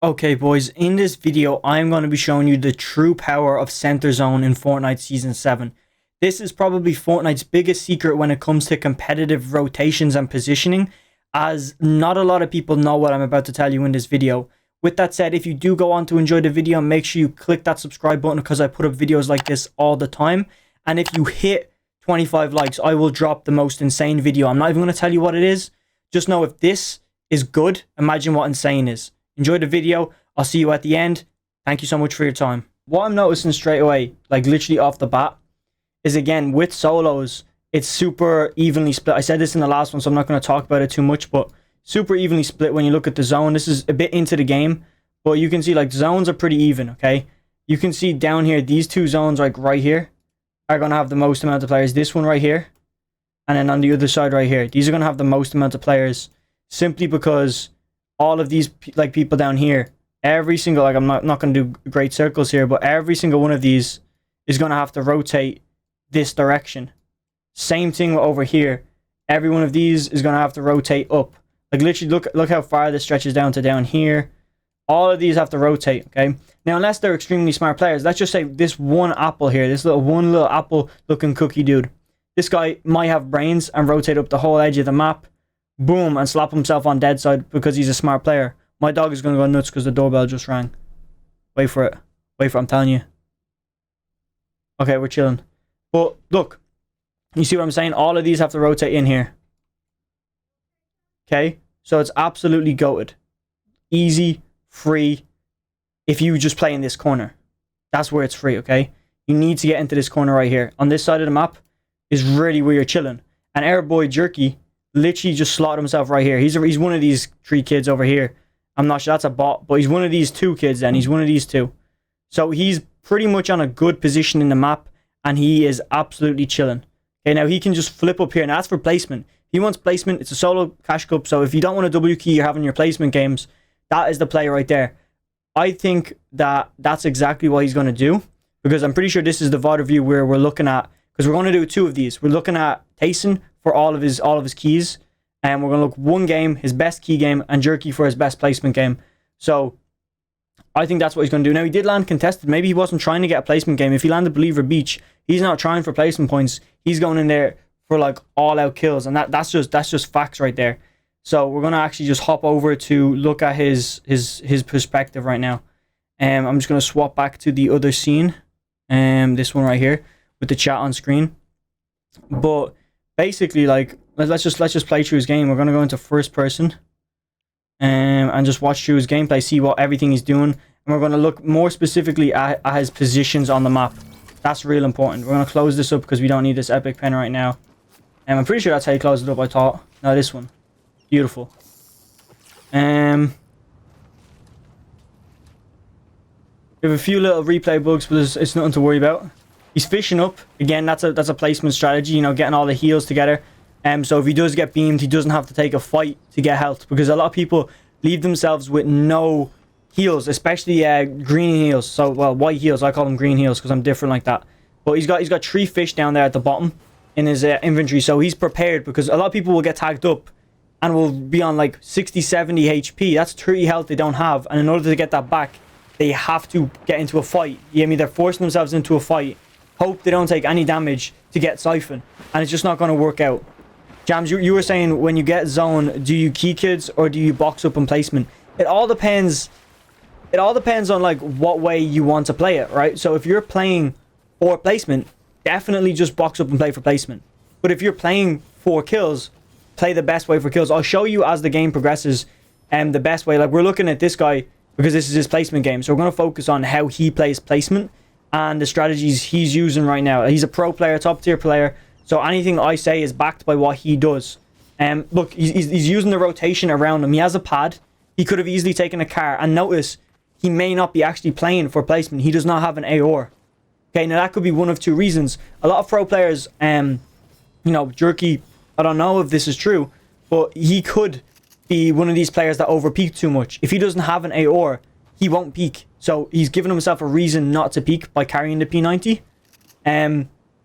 Okay boys, in this video I'm going to be showing you the true power of center zone in Fortnite Season 7. This is probably Fortnite's biggest secret when it comes to competitive rotations and positioning, as not a lot of people know what I'm about to tell you in this video. With that said, if you do go on to enjoy the video, make sure you click that subscribe button because I put up videos like this all the time. And if you hit 25 likes, I will drop the most insane video. I'm not even going to tell you what it is. Just know if this is good, imagine what insane is. Enjoy the video. I'll see you at the end. Thank you so much for your time. What I'm noticing straight away, like literally off the bat, is again with solos, it's super evenly split. I said this in the last one, so I'm not going to talk about it too much, but super evenly split when you look at the zone. This is a bit into the game, but you can see like zones are pretty even, okay? You can see down here, these two zones like right here are going to have the most amount of players. This one right here, and then on the other side right here, these are going to have the most amount of players simply because all of these like people down here, every single, like I'm not going to do great circles here, but every single one of these is going to have to rotate this direction. Same thing over here. Every one of these is going to have to rotate up. Like literally look how far this stretches down to down here. All of these have to rotate, okay? Now, unless they're extremely smart players, let's just say this one apple here, this one little apple looking cookie dude. This guy might have brains and rotate up the whole edge of the map. Boom, and slap himself on dead side because he's a smart player. My dog is going to go nuts because the doorbell just rang. Wait for it. Wait for it, I'm telling you. Okay, we're chilling. But look, you see what I'm saying? All of these have to rotate in here. Okay, so it's absolutely goated. Easy, free, if you just play in this corner. That's where it's free, okay? You need to get into this corner right here. On this side of the map is really where you're chilling. And our boy Jerky literally just slotted himself right here. He's one of these three kids over here. I'm not sure that's a bot, but he's one of these two kids then. He's one of these two. So he's pretty much on a good position in the map, and he is absolutely chilling. Okay, now he can just flip up here. Now that's for placement. He wants placement. It's a solo cash cup, so if you don't want a W key, you're having your placement games, that is the play right there. I think that that's exactly what he's going to do, because I'm pretty sure this is the VOD review where we're looking at, because we're going to do two of these. We're looking at Tayson for all of his keys, and we're going to look one game, his best key game, and Jerky for his best placement game. So I think that's what he's going to do. Now, he did land contested. Maybe he wasn't trying to get a placement game. If he landed Believer Beach, he's not trying for placement points. He's going in there for like all out kills, and that's just facts right there. So we're going to actually just hop over to look at his perspective right now. I'm just going to swap back to the other scene, this one right here with the chat on screen. But basically, like, let's just play through his game. We're going to go into first person and just watch through his gameplay, see what everything he's doing, and we're going to look more specifically at his positions on the map. That's real important. We're going to close this up because we don't need this epic pen right now. And I'm pretty sure that's how you close it up, I thought. No, this one. Beautiful. We have a few little replay bugs, but it's nothing to worry about. He's fishing up. Again, that's a placement strategy, you know, getting all the heals together. So if he does get beamed, he doesn't have to take a fight to get health, because a lot of people leave themselves with no heals, especially green heals. So, well, white heals. I call them green heals because I'm different like that. But he's got 3 fish down there at the bottom in his inventory, so he's prepared, because a lot of people will get tagged up and will be on like 60, 70 HP. That's 30 health they don't have, and in order to get that back, they have to get into a fight. You know what I mean? They're forcing themselves into a fight, hope they don't take any damage to get Siphon, and it's just not going to work out. Jams, you were saying when you get zone, do you key kids or do you box up on placement? It all depends. It all depends on like what way you want to play it, right? So if you're playing for placement, definitely just box up and play for placement. But if you're playing for kills, play the best way for kills. I'll show you as the game progresses the best way. Like, we're looking at this guy because this is his placement game, so we're going to focus on how he plays placement and the strategies he's using right now. He's a pro player, top tier player, so anything I say is backed by what he does. Look, he's using the rotation around him. He has a pad. He could have easily taken a car, and notice he may not be actually playing for placement. He does not have an AOR. Okay, now that could be one of two reasons. A lot of pro players, you know, Jerky, I don't know if this is true, but he could be one of these players that over-peak too much. If he doesn't have an AOR, he won't peak. So he's given himself a reason not to peak by carrying the P90.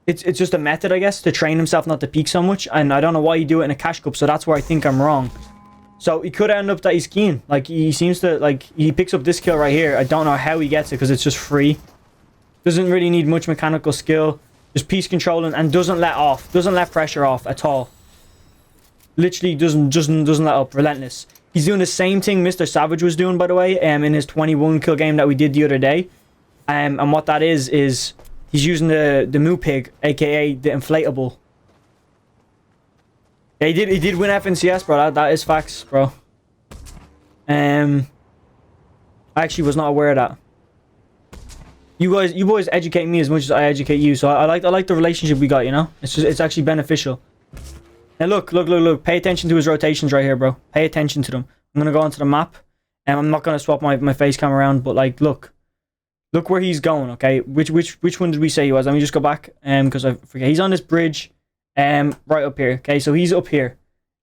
It's just a method, I guess, to train himself not to peak so much. And I don't know why you do it in a cash cup, so that's where I think I'm wrong. So it could end up that he's keen. Like, he seems to, like, he picks up this kill right here. I don't know how he gets it because it's just free. Doesn't really need much mechanical skill. Just piece controlling and doesn't let off. Doesn't let pressure off at all. Literally doesn't let up. Relentless. He's doing the same thing Mr. Savage was doing, by the way, in his 21 kill game that we did the other day. And what that is he's using the Moo Pig, aka the inflatable. Yeah, he did win FNCS, bro. That is facts, bro. I actually was not aware of that. You boys educate me as much as I educate you, so I like the relationship we got, you know? It's actually beneficial. Now look. Pay attention to his rotations right here, bro. Pay attention to them. I'm gonna go onto the map, and I'm not gonna swap my face cam around, but like look where he's going, okay? Which one did we say he was? Let me just go back, because I forget. He's on this bridge, right up here. Okay, so he's up here,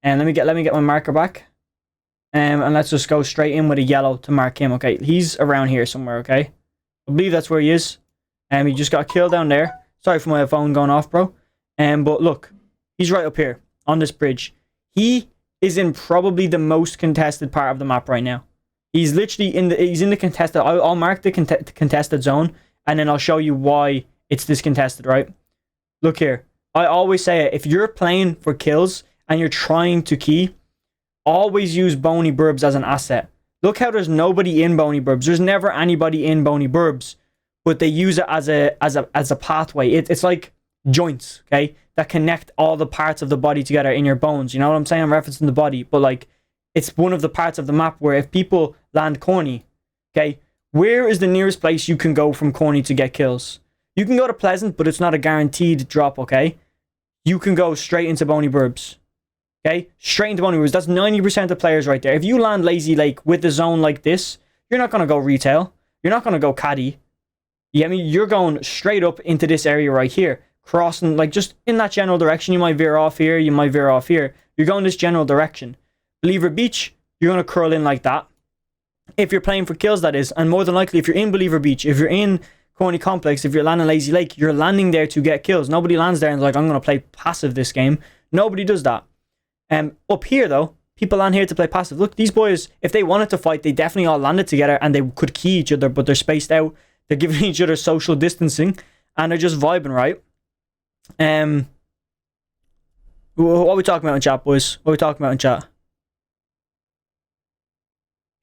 and let me get my marker back, and let's just go straight in with a yellow to mark him. Okay, he's around here somewhere. Okay, I believe that's where he is. He just got killed down there. Sorry for my phone going off, bro. But look, he's right up here on this bridge. He is in probably the most contested part of the map right now. He's literally in the contested. I'll mark the contested zone, and then I'll show you why it's this contested, right? Look here. I always say it. If you're playing for kills and you're trying to key, always use Bony Burbs as an asset. Look how there's nobody in Bony Burbs. There's never anybody in Bony Burbs, but they use it as a pathway. It's like joints, okay, that connect all the parts of the body together in your bones. You know what I'm saying? I'm referencing the body, but like it's one of the parts of the map where if people land corny, okay, where is the nearest place you can go from corny to get kills? You can go to Pleasant, but it's not a guaranteed drop, okay? You can go straight into Bony Burbs. Okay? Straight into Bony Burbs. That's 90% of players right there. If you land Lazy Lake with a zone like this, you're not going to go retail. You're not going to go caddy. You get me? You're going straight up into this area right here. Crossing, like, just in that general direction. You might veer off here. You might veer off here. You're going this general direction. Believer Beach, you're going to curl in like that. If you're playing for kills, that is. And more than likely, if you're in Believer Beach, if you're in Corny Complex, if you're landing Lazy Lake, you're landing there to get kills. Nobody lands there and is like, I'm going to play passive this game. Nobody does that. Up here, though, people land here to play passive. Look, these boys, if they wanted to fight, they definitely all landed together and they could key each other, but they're spaced out. They're giving each other social distancing and they're just vibing, right? What are we talking about in chat, boys? What are we talking about in chat?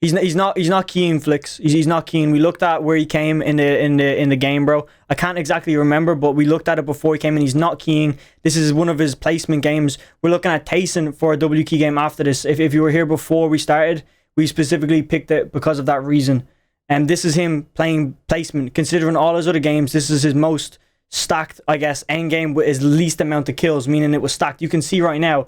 He's not keen, Flicks. He's not keen. We looked at where he came in the game, bro. I can't exactly remember, but we looked at it before he came in. He's not keen. This is one of his placement games. We're looking at Tayson for a W key game after this. If you were here before we started, we specifically picked it because of that reason. And this is him playing placement. Considering all his other games, this is his most stacked, I guess, end game with his least amount of kills, meaning it was stacked. You can see right now,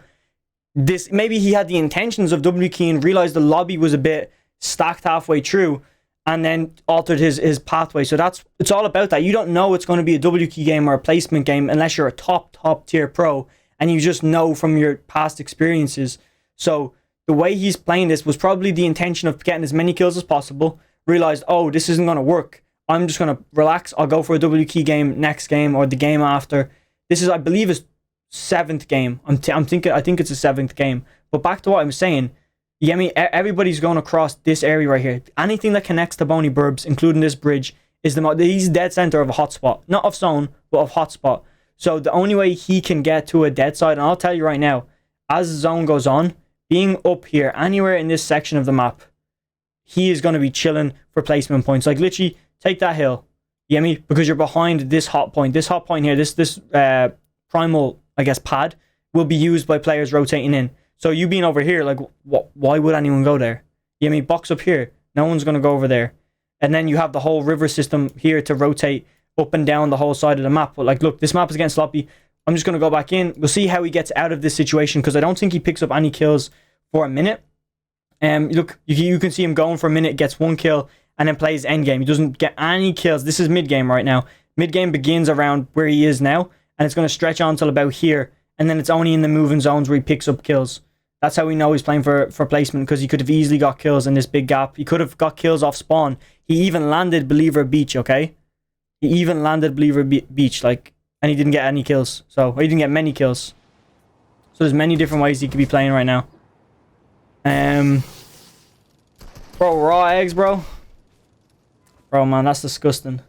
this maybe he had the intentions of W key and realized the lobby was a bit stacked halfway through and then altered his pathway. So it's all about that. You don't know it's going to be a W key game or a placement game unless you're a top tier pro and you just know from your past experiences. So the way he's playing this was probably the intention of getting as many kills as possible. Realized, oh, this isn't going to work. I'm just going to relax. I'll go for a W key game next game or the game after. This is, I believe, his 7th game. I think it's a 7th game. But back to what I'm saying. You get me? Everybody's going across this area right here. Anything that connects to Bony Burbs, including this bridge, is he's dead center of a hotspot. Not of zone, but of hotspot. So the only way he can get to a dead side, and I'll tell you right now, as the zone goes on, being up here, anywhere in this section of the map, he is going to be chilling for placement points. Like, literally, take that hill. You get me? Because you're behind this hot point. This hot point here, this primal, I guess, pad, will be used by players rotating in. So you being over here, like, why would anyone go there? You know what I mean? Box up here. No one's going to go over there. And then you have the whole river system here to rotate up and down the whole side of the map. But, like, look, this map is getting sloppy. I'm just going to go back in. We'll see how he gets out of this situation because I don't think he picks up any kills for a minute. Look, you can see him going for a minute, gets 1 kill, and then plays endgame. He doesn't get any kills. This is mid-game right now. Mid-game begins around where he is now, and it's going to stretch on until about here. And then it's only in the moving zones where he picks up kills. That's how we know he's playing for placement, because he could have easily got kills in this big gap. He could have got kills off spawn. He even landed Believer Beach, okay? He even landed Believer Beach, like, and he didn't get any kills. Or he didn't get many kills. So there's many different ways he could be playing right now. Bro, raw eggs, bro. Bro, man, that's disgusting.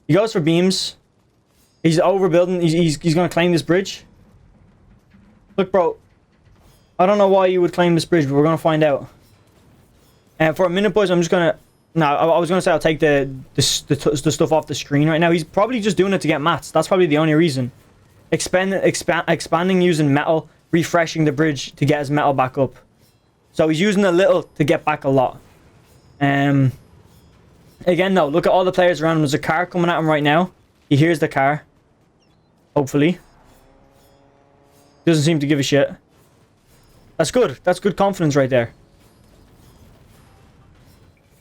He goes for beams. He's overbuilding. He's gonna claim this bridge. Look, bro. I don't know why you would claim this bridge, but we're gonna find out. And for a minute, boys, I'm just gonna... No, I was gonna say I'll take the stuff off the screen right now. He's probably just doing it to get mats. That's probably the only reason. Expanding using metal, refreshing the bridge to get his metal back up. So he's using a little to get back a lot. Again, though, look at all the players around him. There's a car coming at him right now. He hears the car. Hopefully. Doesn't seem to give a shit. That's good. That's good confidence right there.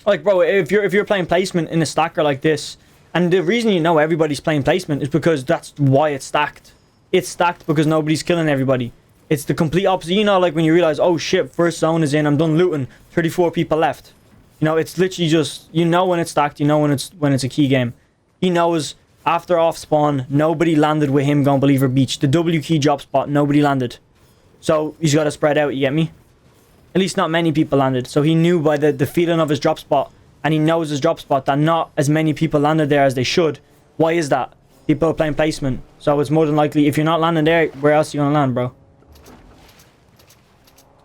Like, bro, if you're playing placement in a stacker like this, and the reason you know everybody's playing placement is because that's why it's stacked. It's stacked because nobody's killing everybody. It's the complete opposite. You know, like when you realize, oh shit, first zone is in, I'm done looting, 34 people left. You know, it's literally just, you know when it's stacked, you know when it's a key game. He knows after off spawn, nobody landed with him going Believer Beach. The W key drop spot, nobody landed. So he's got to spread out, you get me? At least not many people landed. So he knew by the feeling of his drop spot, and he knows his drop spot, that not as many people landed there as they should. Why is that? People are playing placement. So it's more than likely, if you're not landing there, where else are you going to land, bro?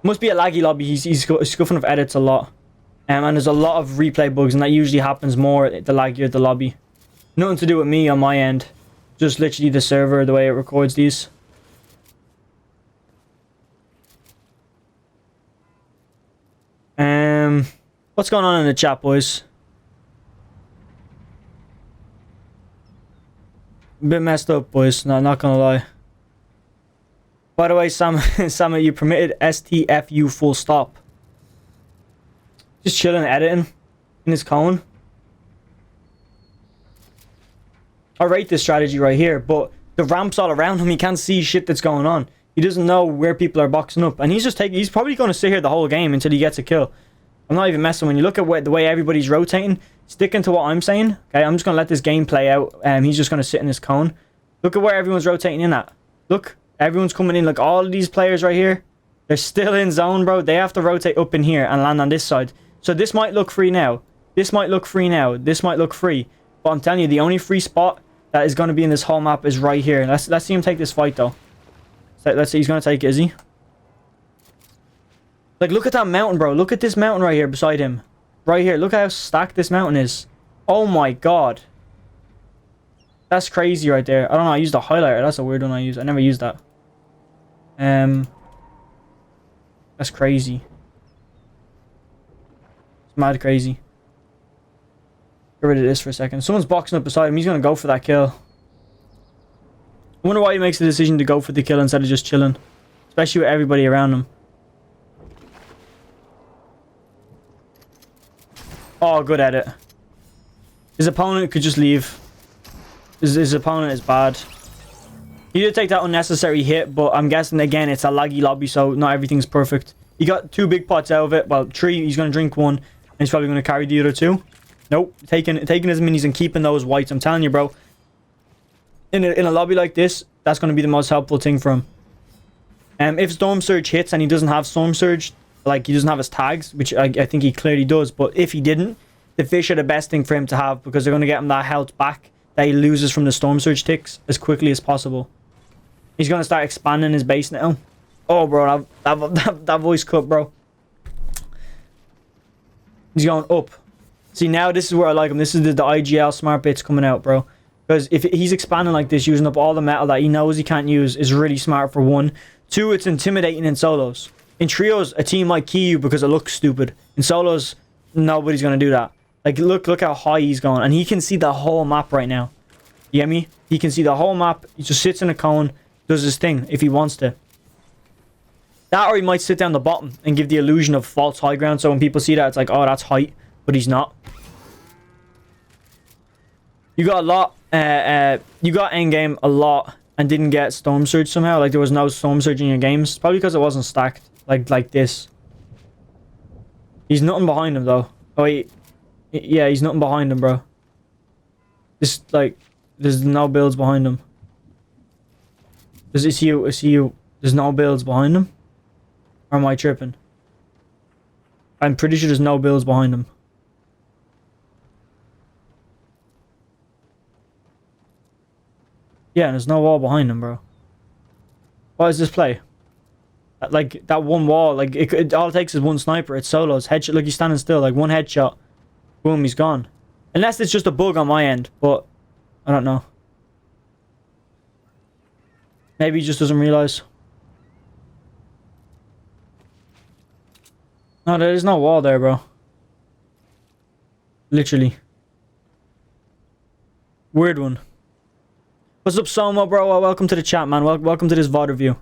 Must be a laggy lobby. He's scuffing of edits a lot. And there's a lot of replay bugs, and that usually happens more the laggier the lobby. Nothing to do with me on my end. Just literally the server, the way it records these. What's going on in the chat, boys? A bit messed up, boys. No, not gonna lie. By the way, Sam, you permitted STFU full stop. Just chilling, editing in his cone. I rate this strategy right here, but the ramps all around him, he can't see shit that's going on. He doesn't know where people are boxing up, and he's probably going to sit here the whole game until he gets a kill. I'm not even messing. When you look at the way everybody's rotating, sticking to what I'm saying, okay, I'm just going to let this game play out. He's just going to sit in his cone. Look at where everyone's rotating in at. Look, everyone's coming in. Like, all of these players right here, they're still in zone, bro. They have to rotate up in here and land on this side. So this might look free now. This might look free now. This might look free. But I'm telling you, the only free spot that is going to be in this whole map is right here. Let's see him take this fight, though. So let's see, he's going to take it, is he? Like, look at that mountain, bro. Look at this mountain right here beside him. Right here. Look at how stacked this mountain is. Oh my god. That's crazy right there. I don't know. I used a highlighter. That's a weird one I used. I never used that. That's crazy. It's mad crazy. Get rid of this for a second. Someone's boxing up beside him. He's going to go for that kill. I wonder why he makes the decision to go for the kill instead of just chilling. Especially with everybody around him. Oh, good edit. His opponent could just leave. His opponent is bad. He did take that unnecessary hit, but I'm guessing, again, it's a laggy lobby, so not everything's perfect. He got 2 big pots out of it. Well, 3. He's going to drink 1, and he's probably going to carry the other 2. Nope. Taking his minis and keeping those whites. I'm telling you, bro. In a lobby like this, that's going to be the most helpful thing for him. If Storm Surge hits and he doesn't have Storm Surge, like he doesn't have his tags, which I think he clearly does, but if he didn't, the fish are the best thing for him to have because they're going to get him that health back that he loses from the Storm Surge ticks as quickly as possible. He's going to start expanding his base now. Oh, bro, that voice cut, bro. He's going up. See, now this is where I like him. This is the IGL smart bits coming out, bro. Because if he's expanding like this, using up all the metal that he knows he can't use is really smart for 1. 2, it's intimidating in solos. In trios, a team might key you because it looks stupid. In solos, nobody's going to do that. Like, look how high he's going. And he can see the whole map right now. You get me? He can see the whole map. He just sits in a cone, does his thing if he wants to. That, or he might sit down the bottom and give the illusion of false high ground. So when people see that, it's like, oh, that's height. But he's not. You got a lot. You got endgame a lot and didn't get Storm Surge somehow. Like, there was no Storm Surge in your games. Probably because it wasn't stacked. Like this. He's nothing behind him, though. Oh, wait. Yeah, he's nothing behind him, bro. This, like, there's no builds behind him. Is he you? There's no builds behind him? Or am I tripping? I'm pretty sure there's no builds behind him. Yeah, there's no wall behind him, bro. What is this play? Like, that one wall, like, all it takes is one sniper. It's solos. Headshot, look, he's standing still. Like, one headshot. Boom, he's gone. Unless it's just a bug on my end, but I don't know. Maybe he just doesn't realize. No, there is no wall there, bro. Literally. Weird one. What's up, Soma, bro? Well, welcome to the chat, man. Welcome to this VOD review.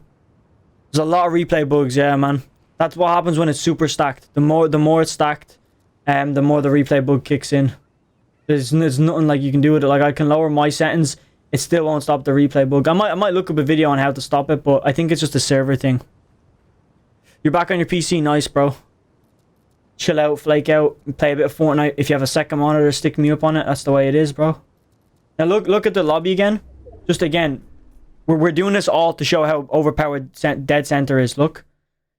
There's a lot of replay bugs, yeah, man. That's what happens when it's super stacked. The more it's stacked, the more the replay bug kicks in. There's nothing like you can do with it. Like, I can lower my settings, it still won't stop the replay bug. I might look up a video on how to stop it, but I think it's just a server thing. You're back on your PC, nice, bro. Chill out, flake out, play a bit of Fortnite. If you have a second monitor, stick me up on it. That's the way it is, bro. Now look at the lobby again. Just again, we're doing this all to show how overpowered dead center is. Look,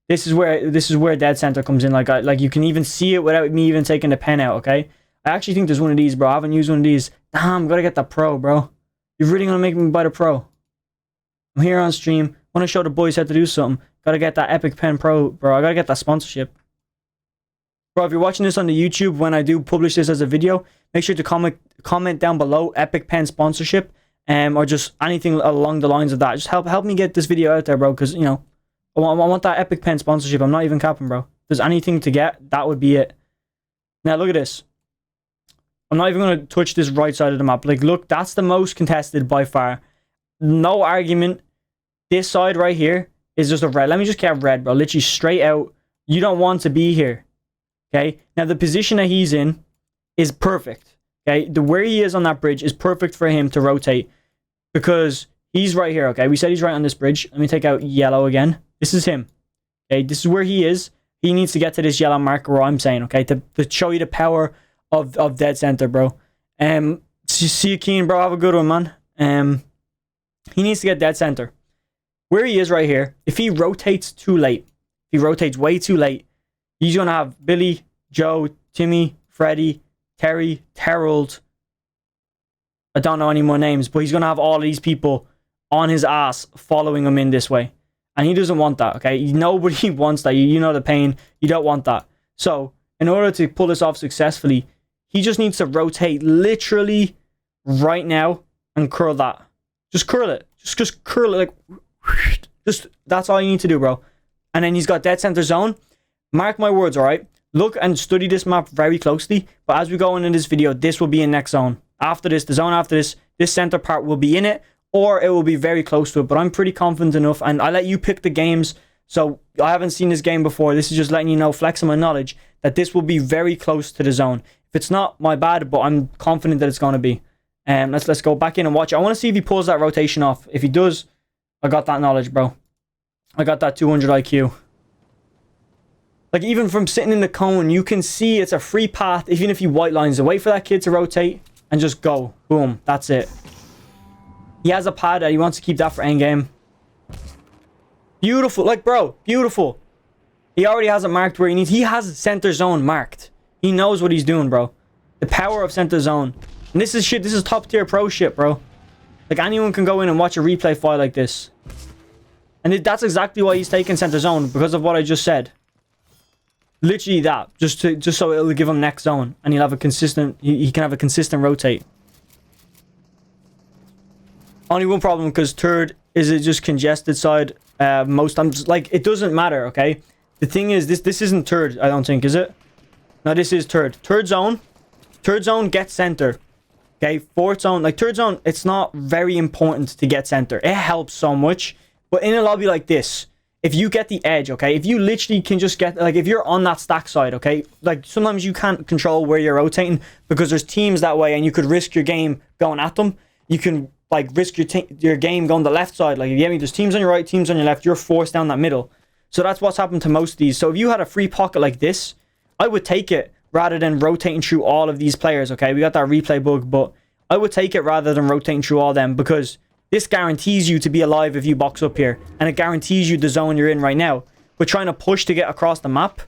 this is where dead center comes in. Like you can even see it without me even taking the pen out. Okay, I actually think there's one of these, bro. I haven't used one of these. Damn, gotta get that pro, bro. You're really gonna make me buy the pro? I'm here on stream. Want to show the boys how to do something. Gotta get that Epic Pen Pro, bro. I gotta get that sponsorship. Bro, if you're watching this on the YouTube, when I do publish this as a video, make sure to comment down below Epic Pen sponsorship, or just anything along the lines of that. Just help me get this video out there, bro, because, you know, I want that Epic Pen sponsorship. I'm not even capping, bro. If there's anything to get, that would be it. Now, look at this. I'm not even going to touch this right side of the map. Like, look, that's the most contested by far. No argument. This side right here is just a red. Let me just get red, bro. Literally straight out. You don't want to be here. Okay, now the position that he's in is perfect. Okay, where he is on that bridge is perfect for him to rotate because he's right here. Okay, we said he's right on this bridge. Let me take out yellow again. This is him. Okay, this is where he is. He needs to get to this yellow marker where I'm saying, okay, to show you the power of dead center, bro. See you, Keen, bro. Have a good one, man. He needs to get dead center. Where he is right here, if he rotates too late, if he rotates way too late, he's going to have Billy, Joe, Timmy, Freddy, Terry, Terrell. I don't know any more names, but he's going to have all these people on his ass following him in this way. And he doesn't want that, okay? Nobody wants that. You know the pain. You don't want that. So, in order to pull this off successfully, he just needs to rotate literally right now and curl that. Just curl it. Just curl it. Like, that's all you need to do, bro. And then he's got dead center zone. Mark my words, alright? Look and study this map very closely. But as we go into this video, this will be in next zone. After this, the zone after this center part will be in it. Or it will be very close to it. But I'm pretty confident enough. And I let you pick the games. So I haven't seen this game before. This is just letting you know, flexing my knowledge, that this will be very close to the zone. If it's not, my bad. But I'm confident that it's going to be. Let's go back in and watch it. I want to see if he pulls that rotation off. If he does, I got that knowledge, bro. I got that 200 IQ. Like, even from sitting in the cone, you can see it's a free path. Even if he white lines it, wait for that kid to rotate and just go. Boom. That's it. He has a pad that he wants to keep that for endgame. Beautiful. Like, bro, beautiful. He already has it marked where he needs. He has center zone marked. He knows what he's doing, bro. The power of center zone. And this is shit. This is top tier pro shit, bro. Like, anyone can go in and watch a replay file like this. And that's exactly why he's taking center zone, because of what I just said. Literally that, just so it'll give him next zone, and he'll have a consistent. He can have a consistent rotate. Only one problem, because third is it just congested side. Most times, like, it doesn't matter. Okay, the thing is, this isn't third. I don't think, is it? No, this is third. Third zone gets center. Okay, fourth zone, like third zone, it's not very important to get center. It helps so much, but in a lobby like this, if you get the edge, okay, if you literally can just get, like, if you're on that stack side, okay, like, sometimes you can't control where you're rotating because there's teams that way and you could risk your game going at them. You can, like, risk your game going the left side. Like, if you get me, there's teams on your right, teams on your left, you're forced down that middle. So that's what's happened to most of these. So if you had a free pocket like this, I would take it rather than rotating through all of these players, okay? We got that replay bug, but I would take it rather than rotating through all them, because this guarantees you to be alive if you box up here. And it guarantees you the zone you're in right now. But trying to push to get across the map,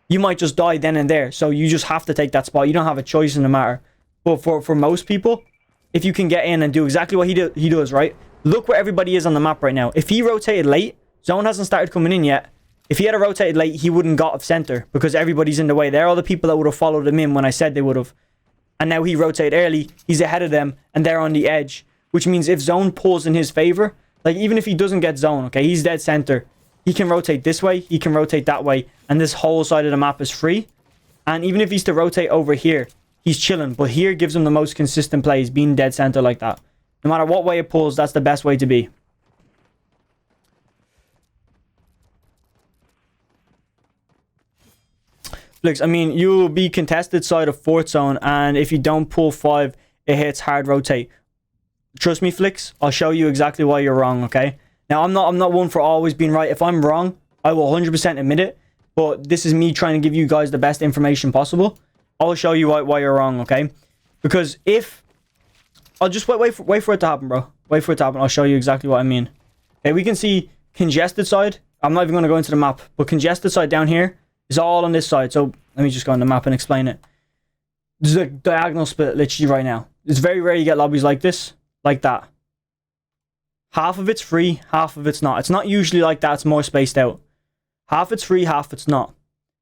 you might just die then and there. So you just have to take that spot. You don't have a choice in the matter. But for most people, if you can get in and do exactly what he does, right? Look where everybody is on the map right now. If he rotated late, zone hasn't started coming in yet. If he had rotated late, he wouldn't got off center because everybody's in the way. They're all the people that would have followed him in when I said they would have. And now he rotated early. He's ahead of them and they're on the edge. Which means if zone pulls in his favor, like even if he doesn't get zone, okay, he's dead center. He can rotate this way. He can rotate that way. And this whole side of the map is free. And even if he's to rotate over here, he's chilling. But here gives him the most consistent plays, being dead center like that. No matter what way it pulls, that's the best way to be. Flix, I mean, you'll be contested side of fourth zone. And if you don't pull 5, it hits hard rotate. Trust me, Flix, I'll show you exactly why you're wrong, okay? Now, I'm not one for always being right. If I'm wrong, I will 100% admit it. But this is me trying to give you guys the best information possible. I'll show you why you're wrong, okay? Because if... I'll just wait for it to happen, bro. Wait for it to happen. I'll show you exactly what I mean. Okay, we can see congested side. I'm not even going to go into the map. But congested side down here is all on this side. So let me just go on the map and explain it. There's a diagonal split literally right now. It's very rare you get lobbies like this. Like that. Half of it's free, half of it's not. It's not usually like that. It's more spaced out. Half it's free, half it's not.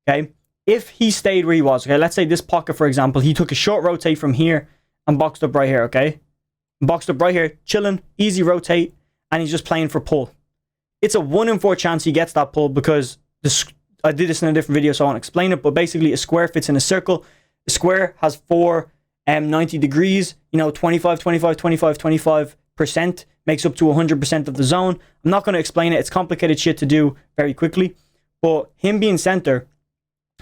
Okay? If he stayed where he was, okay? Let's say this pocket, for example, he took a short rotate from here and boxed up right here, okay? Boxed up right here, chilling, easy rotate, and he's just playing for pull. It's a 1 in 4 chance he gets that pull because I did this in a different video, so I won't explain it, but basically a square fits in a circle. A square has 4 90 degrees, you know, 25, 25, 25, 25%. Makes up to 100% of the zone. I'm not going to explain it. It's complicated shit to do very quickly. But him being center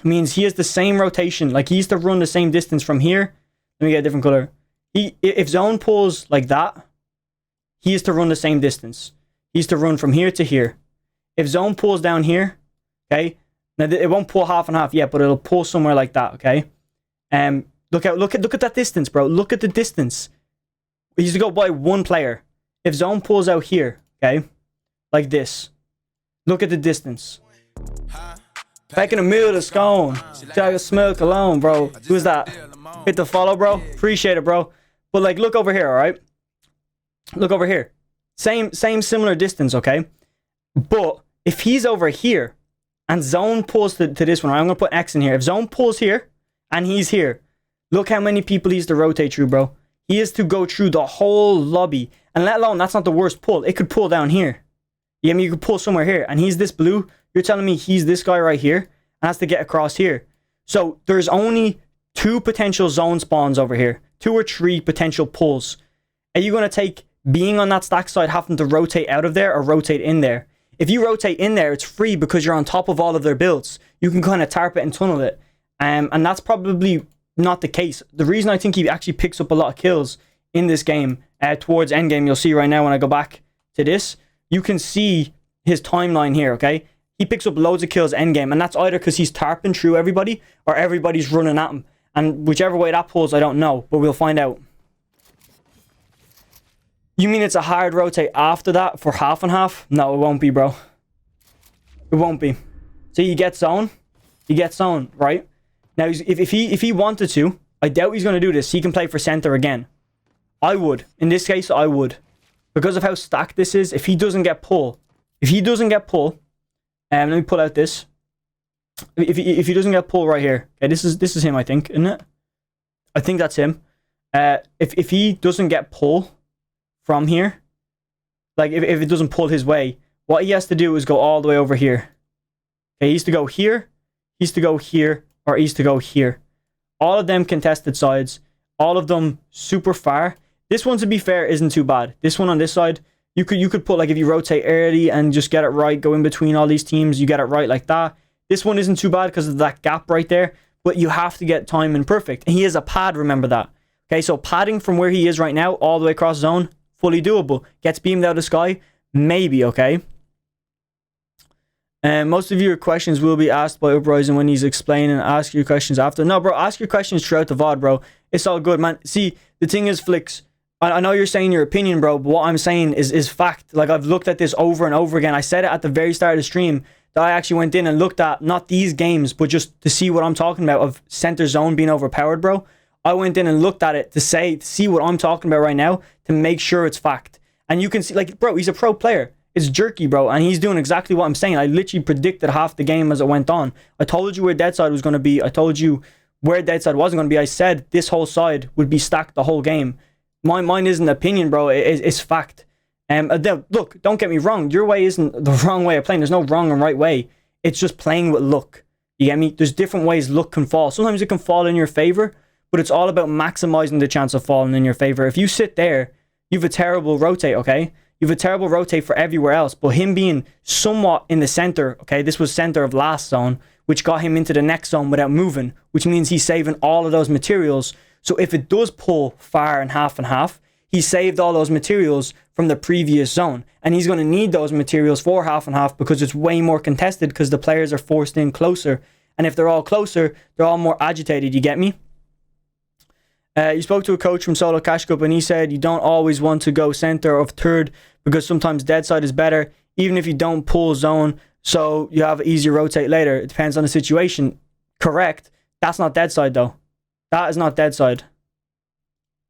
means he has the same rotation. Like, he used to run the same distance from here. Let me get a different color. If zone pulls like that, he is to run the same distance. He's to run from here to here. If zone pulls down here, okay, now it won't pull half and half yet, but it'll pull somewhere like that, okay? Look at that distance, bro. Look at the distance. He used to go by 1 player. If zone pulls out here, okay, like this, look at the distance. Back in the middle of the scone, try to smell cologne, bro. Who's that? Hit the follow, bro. Appreciate it, bro. But like, look over here, all right? Look over here. Same similar distance, okay? But if he's over here and zone pulls to this one, right? I'm gonna put X in here. If zone pulls here and he's here, look how many people he's to rotate through, bro. He is to go through the whole lobby. And let alone, that's not the worst pull. It could pull down here. Yeah, I mean, you could pull somewhere here. And he's this blue. You're telling me he's this guy right here and has to get across here. So there's only 2 potential zone spawns over here. 2 or 3 potential pulls. Are you going to take being on that stack side, having to rotate out of there or rotate in there? If you rotate in there, it's free because you're on top of all of their builds. You can kind of tarp it and tunnel it. And that's probably not the case. The reason I think he actually picks up a lot of kills in this game towards endgame, you'll see right now when I go back to this, you can see his timeline here, okay? He picks up loads of kills endgame, and that's either because he's tarping through everybody or everybody's running at him. And whichever way that pulls, I don't know, but we'll find out. You mean it's a hard rotate after that for half and half? No, it won't be, bro. It won't be. So you get zone, right? Now, if he wanted to, I doubt he's going to do this. He can play for center again. I would. In this case, I would. Because of how stacked this is, if he doesn't get pull, let me pull out this. If he doesn't get pull right here, okay, this is him, I think, isn't it? I think that's him. If he doesn't get pull from here, like if it doesn't pull his way, what he has to do is go all the way over here. Okay, he needs to go here, he needs to go here, or he needs to go here. All of them contested sides, all of them super far. This one, to be fair, isn't too bad. This one on this side, you could put, like, if you rotate early and just get it right, go in between all these teams, you get it right like that. This one isn't too bad because of that gap right there, but you have to get timing perfect. And he has a pad, remember that. Okay, so padding from where he is right now all the way across zone, fully doable. Gets beamed out of the sky, maybe, okay? Most of your questions will be asked by Uprising when he's explaining. Ask your questions after. No, bro, ask your questions throughout the VOD, bro. It's all good, man. See, the thing is, Flix, I know you're saying your opinion, bro, but what I'm saying is fact. Like, I've looked at this over and over again. I said it at the very start of the stream that I actually went in and looked at, not these games, but just to see what I'm talking about of center zone being overpowered, bro. I went in and looked at it to see what I'm talking about right now, to make sure it's fact. And you can see, like, bro, he's a pro player. It's jerky, bro, and he's doing exactly what I'm saying. I literally predicted half the game as it went on. I told you where dead side was going to be. I told you where dead side wasn't going to be. I said this whole side would be stacked the whole game. Mine isn't opinion, bro. It's fact. Look, don't get me wrong. Your way isn't the wrong way of playing. There's no wrong and right way. It's just playing with luck. You get me? There's different ways luck can fall. Sometimes it can fall in your favor, but it's all about maximizing the chance of falling in your favor. If you sit there, you have a terrible rotate, okay? You have a terrible rotate for everywhere else, but him being somewhat in the center, okay? This was center of last zone, which got him into the next zone without moving, which means he's saving all of those materials. So if it does pull far and half, he saved all those materials from the previous zone. And he's going to need those materials for half and half because it's way more contested because the players are forced in closer. And if they're all closer, they're all more agitated, you get me? You spoke to a coach from Solo Cash Cup and he said you don't always want to go center or third because sometimes dead side is better, even if you don't pull zone, so you have easier rotate later. It depends on the situation. Correct. That's not dead side though. That is not dead side.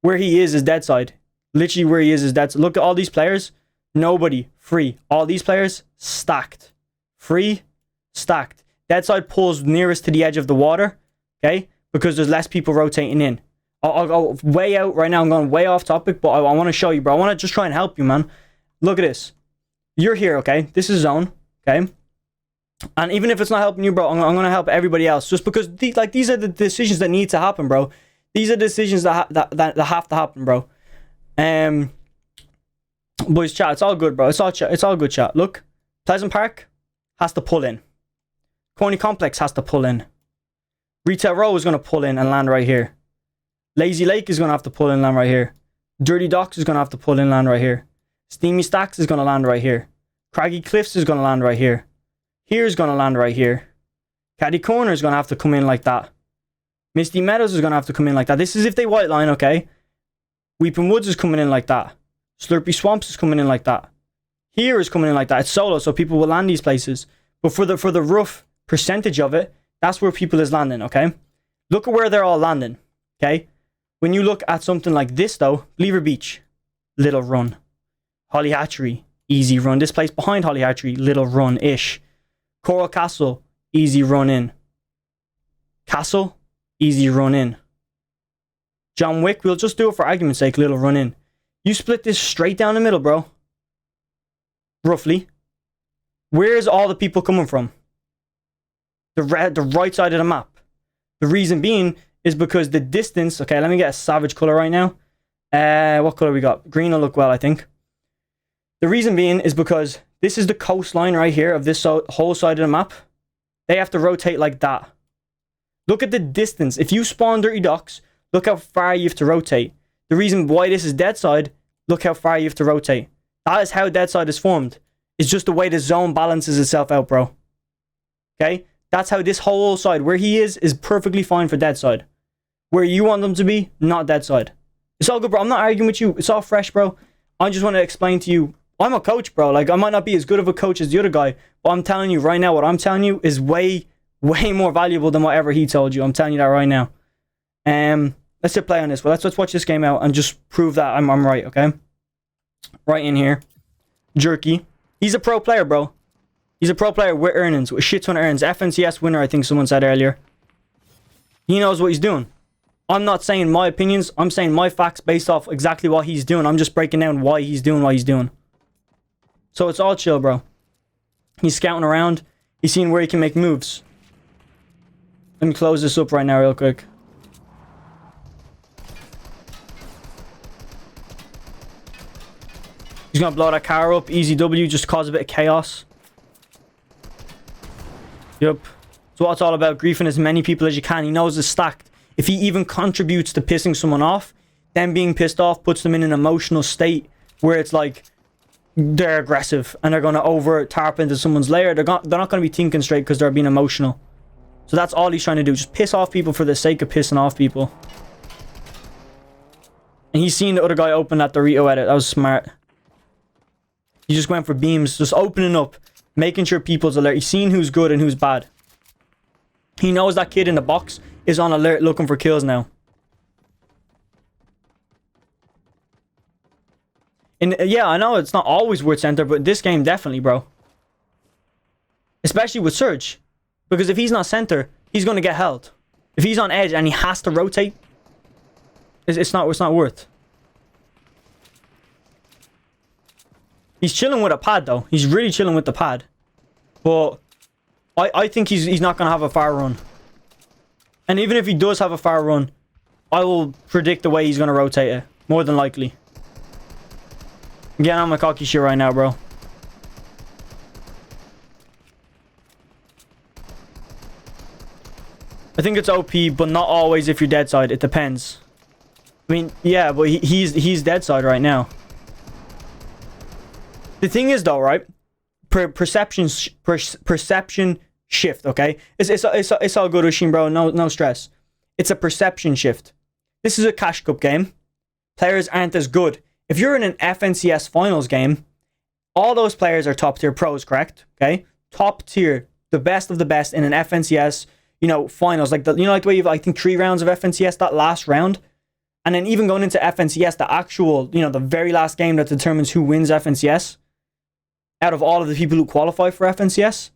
Where he is dead side. Literally where he is dead side. Look at all these players. Nobody. Free. All these players, stacked. Free, stacked. Dead side pulls nearest to the edge of the water, okay? Because there's less people rotating in. I'll go way out right now. I'm going way off topic, but I want to show you, bro. I want to just try and help you, man. Look at this. You're here, okay? This is zone, okay? And even if it's not helping you, bro, I'm going to help everybody else. Just because these are the decisions that need to happen, bro. These are decisions that have to happen, bro. Boys, chat, it's all good, bro. It's all good, chat. Look, Pleasant Park has to pull in. Corny Complex has to pull in. Retail Row is going to pull in and land right here. Lazy Lake is going to have to pull in and land right here. Dirty Docks is going to have to pull in and land right here. Steamy Stacks is going to land right here. Craggy Cliffs is going to land right here. Here's going to land right here. Caddy Corner is going to have to come in like that. Misty Meadows is going to have to come in like that. This is if they white line, okay? Weeping Woods is coming in like that. Slurpy Swamps is coming in like that. Here is coming in like that. It's solo, so people will land these places. But for the rough percentage of it, that's where people is landing, okay? Look at where they're all landing, okay? When you look at something like this, though, Lever Beach, little run. Holly Hatchery, easy run. This place behind Holly Hatchery, little run-ish. Coral Castle, easy run in. Castle, easy run in. John Wick, we'll just do it for argument's sake, little run in. You split this straight down the middle, bro. Roughly. Where's all the people coming from? The right side of the map. The reason being is because the distance... Okay, let me get a savage color right now. What color we got? Green will look well, I think. The reason being is because this is the coastline right here of this whole side of the map. They have to rotate like that. Look at the distance. If you spawn Dirty Docks, look how far you have to rotate. The reason why this is dead side, look how far you have to rotate. That is how dead side is formed. It's just the way the zone balances itself out, bro. Okay? That's how this whole side, where he is perfectly fine for dead side. Where you want them to be, not dead side. It's all good, bro. I'm not arguing with you. It's all fresh, bro. I just want to explain to you. I'm a coach, bro. Like, I might not be as good of a coach as the other guy, but I'm telling you right now, what I'm telling you is way more valuable than whatever he told you. I'm telling you that right now. Let's hit play on this. Well, let's watch this game out and just prove that I'm right, okay? Right in here. Jerky. He's a pro player, bro. He's a pro player with earnings, with a shit ton of earnings. FNCS winner, I think someone said earlier. He knows what he's doing. I'm not saying my opinions. I'm saying my facts based off exactly what he's doing. I'm just breaking down why he's doing what he's doing. So it's all chill, bro. He's scouting around. He's seeing where he can make moves. Let me close this up right now real quick. He's going to blow that car up. Easy W, just cause a bit of chaos. Yep. So what it's all about, griefing as many people as you can. He knows it's stacked. If he even contributes to pissing someone off, them being pissed off puts them in an emotional state where it's like they're aggressive and they're going to over tarp into someone's lair. They're not going to be thinking straight because they're being emotional. So that's all he's trying to do. Just piss off people for the sake of pissing off people. And he's seen the other guy open that Dorito edit. That was smart. He just went for beams, just opening up. Making sure people's alert. He's seeing who's good and who's bad. He knows that kid in the box is on alert looking for kills now. And yeah, I know it's not always worth center, but this game definitely, bro. Especially with Surge. Because if he's not center, he's going to get held. If he's on edge and he has to rotate, it's not worth. He's chilling with a pad, though. He's really chilling with the pad. But I think he's not going to have a far run. And even if he does have a far run, I will predict the way he's going to rotate it. More than likely. I'm getting on my cocky shit right now, bro. I think it's OP, but not always if you're dead side. It depends. I mean, yeah, but he's dead side right now. The thing is, though, right? Perception shift, okay? It's all good, Oshin, bro. No stress. It's a perception shift. This is a Cash Cup game. Players aren't as good. If you're in an FNCS finals game, all those players are top tier pros, correct? Okay, top tier, the best of the best in an FNCS, you know, finals. Like like the way you've, I think, 3 rounds of FNCS that last round, and then even going into FNCS, the actual, you know, the very last game that determines who wins FNCS. Out of all of the people who qualify for FNCS,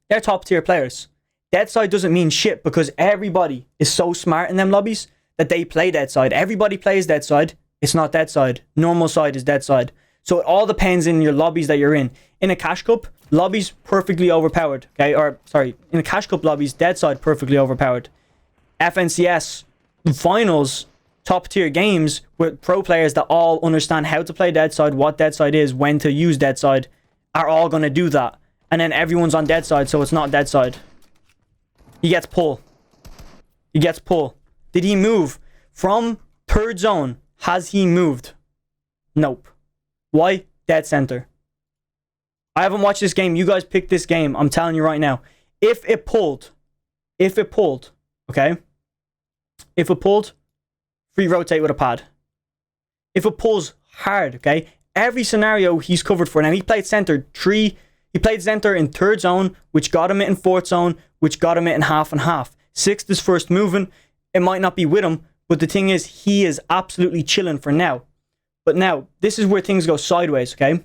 they're top tier players. Dead side doesn't mean shit because everybody is so smart in them lobbies that they play dead side. Everybody plays dead side. It's not dead side. Normal side is dead side. So it all depends in your lobbies that you're in. In a Cash Cup, lobbies perfectly overpowered. Okay, or sorry, in a Cash Cup lobbies, dead side perfectly overpowered. FNCS finals, top tier games with pro players that all understand how to play dead side, what dead side is, when to use dead side, are all gonna do that. And then everyone's on dead side, so it's not dead side. He gets pull. He gets pull. Did he move from third zone? Has he moved? Nope. Why? Dead center. I haven't watched this game. You guys picked this game. I'm telling you right now. If it pulled, okay? If it pulled, free rotate with a pad. If it pulls hard, okay? Every scenario he's covered for. Now, he played center he played center in third zone, which got him it in fourth zone, which got him it in half and half. Sixth is first moving. It might not be with him, but the thing is, he is absolutely chilling for now. But now, this is where things go sideways, okay?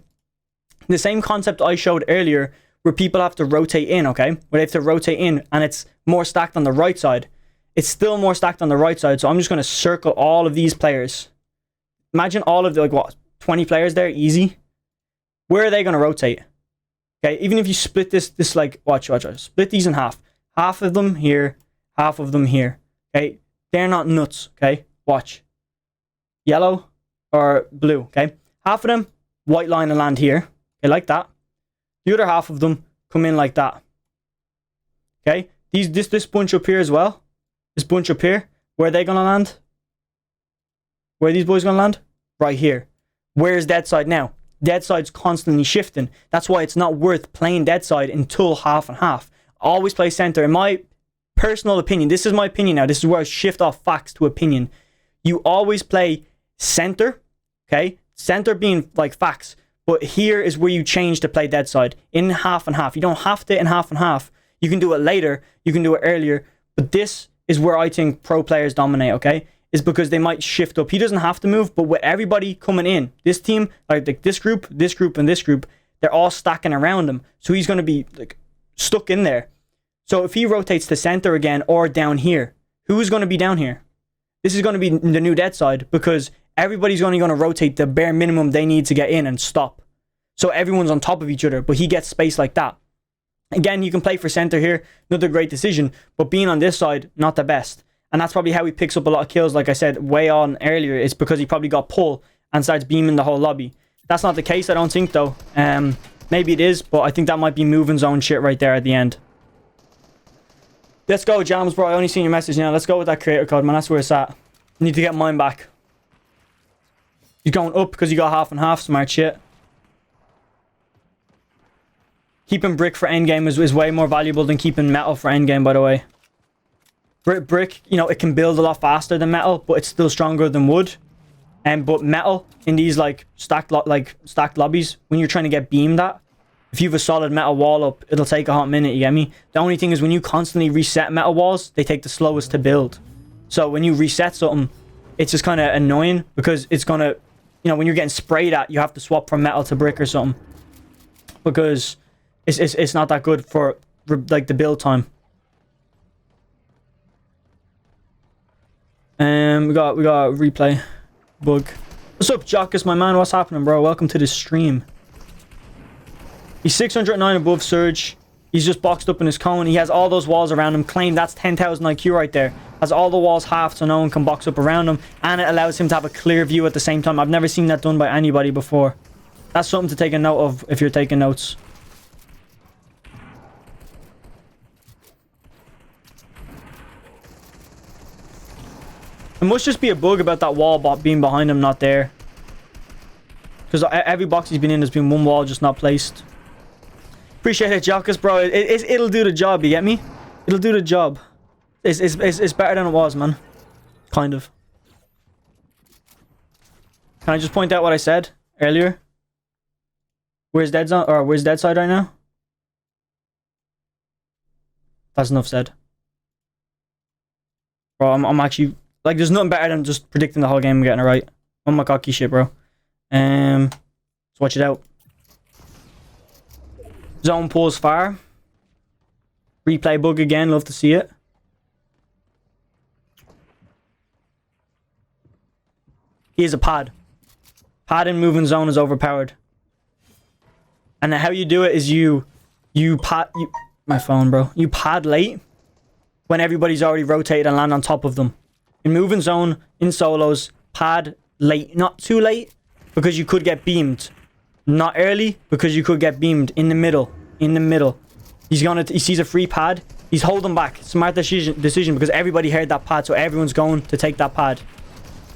The same concept I showed earlier, where people have to rotate in, okay? Where they have to rotate in, and it's more stacked on the right side. It's still more stacked on the right side, so I'm just going to circle all of these players. Imagine all of the, like, what, 20 players there, easy. Where are they going to rotate? Okay, even if you split this like, watch. Split these in half. Half of them here, half of them here, okay? They're not nuts, okay? Watch. Yellow or blue, okay? Half of them, white line and land here. Okay, like that. The other half of them come in like that. Okay? This bunch up here as well. This bunch up here. Where are they going to land? Where are these boys going to land? Right here. Where's dead side now? Dead side's constantly shifting. That's why it's not worth playing dead side until half and half. Always play center. In my personal opinion, this is my opinion now. This is where I shift off facts to opinion. You always play center, okay? Center being like facts, but here is where you change to play dead side in half and half. You don't have to in half and half. You can do it later, you can do it earlier, but this is where I think pro players dominate, okay? Is because they might shift up. He doesn't have to move, but with everybody coming in, this team, like this group, and this group, they're all stacking around him. So he's going to be like stuck in there. So if he rotates to center again or down here, who's going to be down here? This is going to be the new dead side because everybody's only going to rotate the bare minimum they need to get in and stop. So everyone's on top of each other, but he gets space like that. Again, you can play for center here. Another great decision, but being on this side, not the best. And that's probably how he picks up a lot of kills, like I said way on earlier. It's because he probably got pull and starts beaming the whole lobby. That's not the case, I don't think, though. Maybe it is, but I think that might be moving zone shit right there at the end. Let's go, Jams, bro. I only seen your message now. Let's go with that creator code, man. That's where it's at. Need to get mine back. He's going up because you got half and half. Smart shit. Keeping brick for endgame is way more valuable than keeping metal for endgame, by the way. Brick, you know, it can build a lot faster than metal, but it's still stronger than wood. But metal in these like stacked lobbies, when you're trying to get beamed at, if you have a solid metal wall up, it'll take a hot minute, you get me? The only thing is when you constantly reset metal walls, they take the slowest to build. So when you reset something, it's just kind of annoying because it's gonna, you know, when you're getting sprayed at, you have to swap from metal to brick or something. Because it's not that good for like the build time. We got a replay bug. What's up, Jockus, my man? What's happening, bro? Welcome to the stream. He's 609 above Surge. He's just boxed up in his cone. He has all those walls around him. Claim that's 10,000 IQ right there. Has all the walls halved so no one can box up around him. And it allows him to have a clear view at the same time. I've never seen that done by anybody before. That's something to take a note of if you're taking notes. It must just be a bug about that wall being behind him, not there. Because every box he's been in, there's been one wall just not placed. Appreciate it, Jockus, bro. It'll do the job, you get me? It'll do the job. It's better than it was, man. Kind of. Can I just point out what I said earlier? Where's Dead Zone, or where's Dead Side right now? That's enough said. Bro, I'm actually... Like, there's nothing better than just predicting the whole game and getting it right. Oh my cocky shit, bro. Let's watch it out. Zone pulls far. Replay bug again. Love to see it. He is a pad. Pad in moving zone is overpowered. And how you do it is my phone, bro. You pad late when everybody's already rotated and land on top of them. In moving zone, in solos, pad late. Not too late, because you could get beamed. Not early, because you could get beamed. In the middle. In the middle. He sees a free pad. He's holding back. Smart decision, because everybody heard that pad, so everyone's going to take that pad.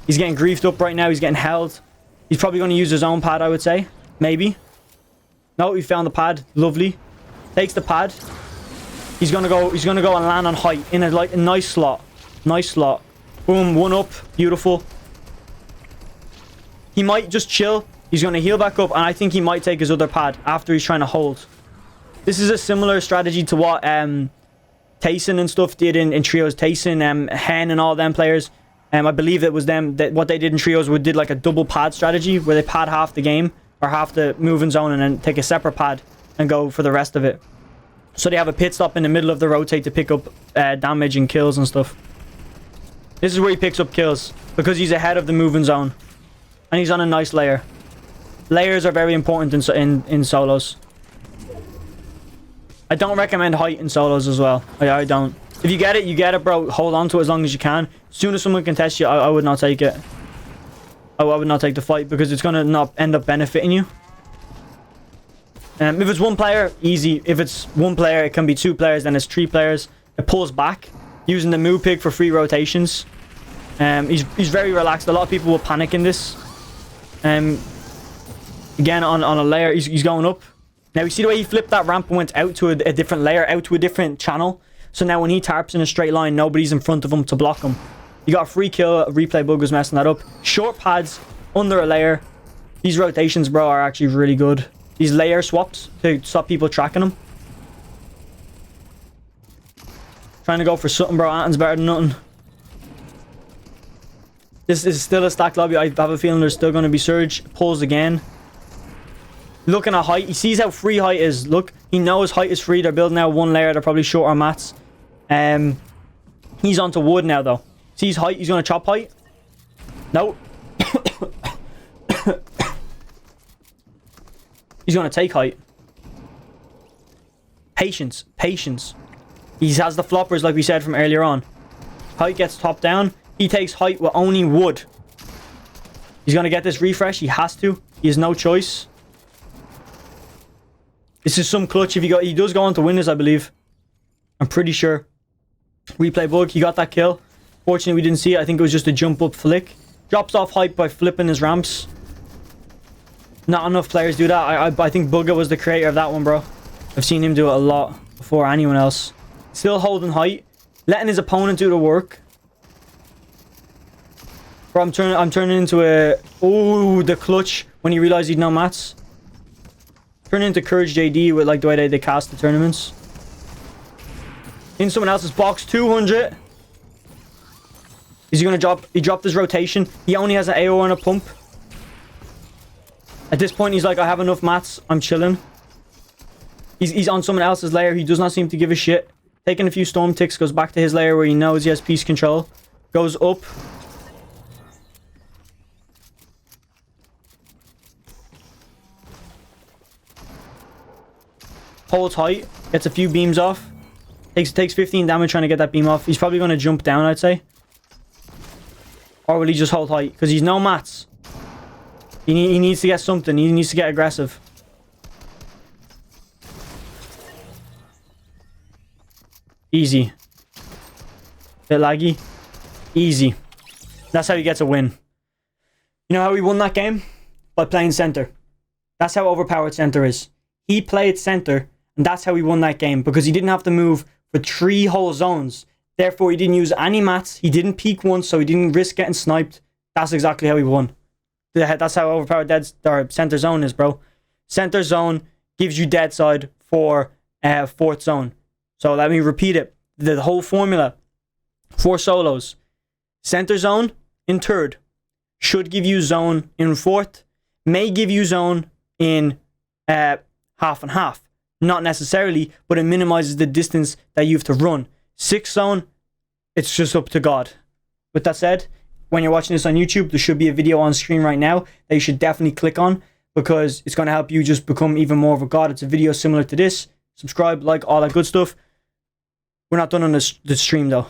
He's getting griefed up right now. He's getting held. He's probably going to use his own pad, I would say. Maybe. No, he found the pad. Lovely. Takes the pad. He's gonna go and land on height in a nice slot. Nice slot. Boom, one up. Beautiful. He might just chill. He's going to heal back up, and I think he might take his other pad after he's trying to hold. This is a similar strategy to what Tayson and stuff did in trios. Tayson, Hen, and all them players. I believe it was them that what they did in trios did like a double pad strategy where they pad half the game or half the moving zone and then take a separate pad and go for the rest of it. So they have a pit stop in the middle of the rotate to pick up damage and kills and stuff. This is where he picks up kills because he's ahead of the moving zone. And he's on a nice layer. Layers are very important in solos. I don't recommend height in solos as well. I don't. If you get it, bro. Hold on to it as long as you can. As soon as someone can test you, I would not take it. I would not take the fight because it's going to not end up benefiting you. If it's one player, easy. If it's one player, it can be two players, then it's three players. It pulls back. Using the move pig for free rotations. He's very relaxed. A lot of people will panic in this. Again, on a layer, he's going up. Now, you see the way he flipped that ramp and went out to a different layer, out to a different channel. So now when he tarps in a straight line, nobody's in front of him to block him. He got a free kill. A replay bug was messing that up. Short pads under a layer. These rotations, bro, are actually really good. These layer swaps to stop people tracking him. Trying to go for something, bro. Anton's better than nothing. This is still a stacked lobby. I have a feeling there's still going to be Surge. Pulls again. Looking at height. He sees how free height is. Look, he knows height is free. They're building out one layer. They're probably short on mats. He's onto wood now, though. Sees height. He's going to chop height. No. He's going to take height. Patience. Patience. He has the floppers like we said from earlier on. Height gets top down. He takes height with only wood. He's going to get this refresh. He has to. He has no choice. This is some clutch. If he does go on to win this, I believe. I'm pretty sure. Replay bug. He got that kill. Fortunately, we didn't see it. I think it was just a jump up flick. Drops off height by flipping his ramps. Not enough players do that. I think Bugger was the creator of that one, bro. I've seen him do it a lot before anyone else. Still holding height. Letting his opponent do the work. Bro, I'm turning into a... Oh, the clutch when he realized he'd no mats. Turn into Courage JD with like the way they cast the tournaments. In someone else's box, 200. Is he gonna drop? He dropped his rotation. He only has an AO and a pump. At this point, he's like, I have enough mats. I'm chilling. He's on someone else's layer. He does not seem to give a shit. Taking a few storm ticks, goes back to his layer where he knows he has piece control. Goes up. Holds height. Gets a few beams off. Takes 15 damage trying to get that beam off. He's probably going to jump down, I'd say. Or will he just hold height? Because he's no mats. He needs to get something. He needs to get aggressive. Easy. Bit laggy. Easy. That's how he gets a win. You know how he won that game? By playing center. That's how overpowered center is. He played center, and that's how he won that game. Because he didn't have to move for 3 whole zones. Therefore, he didn't use any mats. He didn't peek once, so he didn't risk getting sniped. That's exactly how he won. That's how overpowered center zone is, bro. Center zone gives you dead side for 4th zone. So let me repeat it. The whole formula for solos. Center zone in 3rd. Should give you zone in 4th. May give you zone in half and half. Not necessarily, but it minimizes the distance that you have to run. 6th zone, it's just up to God. With that said, when you're watching this on YouTube, there should be a video on screen right now that you should definitely click on because it's going to help you just become even more of a god. It's a video similar to this. Subscribe, like, all that good stuff. We're not done on the stream though.